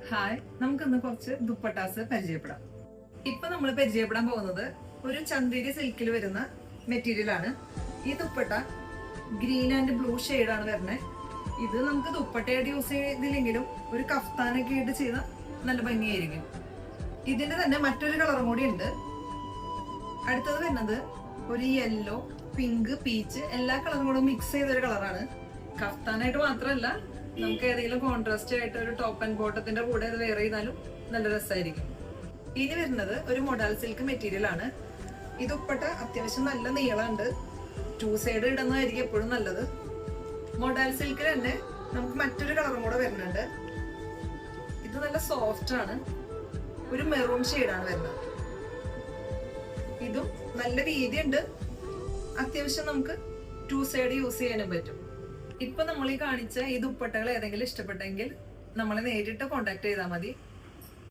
Hi, നമുക്കിന്ന് കുറച്ച് ദുപ്പട്ടാസ് പരിചയപ്പെടാം. ഇപ്പൊ നമ്മൾ പരിചയപ്പെടാൻ പോകുന്നത് ഒരു ചന്ദേരി സിൽക്കിൽ വരുന്ന മെറ്റീരിയൽ ആണ്. ഈ ദുപ്പട്ട ഗ്രീൻ ആൻഡ് ബ്ലൂ ആണ് വരുന്നത്. ഇത് നമുക്ക് ദുപ്പട്ടയായിട്ട് യൂസ് ചെയ്തില്ലെങ്കിലും ഒരു കഫ്താനൊക്കെ ആയിട്ട് ചെയ്ത നല്ല ഭംഗിയായിരിക്കും. ഇതിന്റെ തന്നെ മറ്റൊരു കളറും കൂടി ഉണ്ട്. അടുത്തത് വരുന്നത് ഒരു യെല്ലോ, പിങ്ക്, പീച്ച് എല്ലാ കളറും കൂടെ മിക്സ് ചെയ്തൊരു കളറാണ്. കഫ്താനായിട്ട് മാത്രമല്ല, നമുക്ക് ഏതെങ്കിലും കോൺട്രാസ്റ്റ് ആയിട്ട് ഒരു ടോപ്പ് ആൻഡ് ബോട്ടത്തിന്റെ കൂടെ അത് വെയർ ചെയ്താലും നല്ല രസമായിരിക്കും. ഇനി വരുന്നത് ഒരു മൊഡാൽ സിൽക്ക് മെറ്റീരിയൽ ആണ്. ഈ ദുപ്പട്ട അത്യാവശ്യം നല്ല നീളമുണ്ട്. 2 സൈഡ് ഇടുന്നതായിരിക്കും എപ്പോഴും നല്ലത്. മൊഡാൽ സിൽക്കിൽ തന്നെ നമുക്ക് മറ്റൊരു കളറും കൂടെ വരുന്നുണ്ട്. ഇത് നല്ല സോഫ്റ്റ് ആണ്. ഒരു മെറൂൺ ഷെയ്ഡാണ് വരുന്നത്. ഇതും നല്ല വീതിയുണ്ട്. അത്യാവശ്യം നമുക്ക് 2 സൈഡ് യൂസ് ചെയ്യാനും പറ്റും. ഇപ്പൊ നമ്മൾ ഈ കാണിച്ച ഈ ദുപ്പട്ടകൾ ഏതെങ്കിലും ഇഷ്ടപ്പെട്ടെങ്കിൽ നമ്മളെ നേരിട്ട് കോൺടാക്ട് ചെയ്താൽ മതി.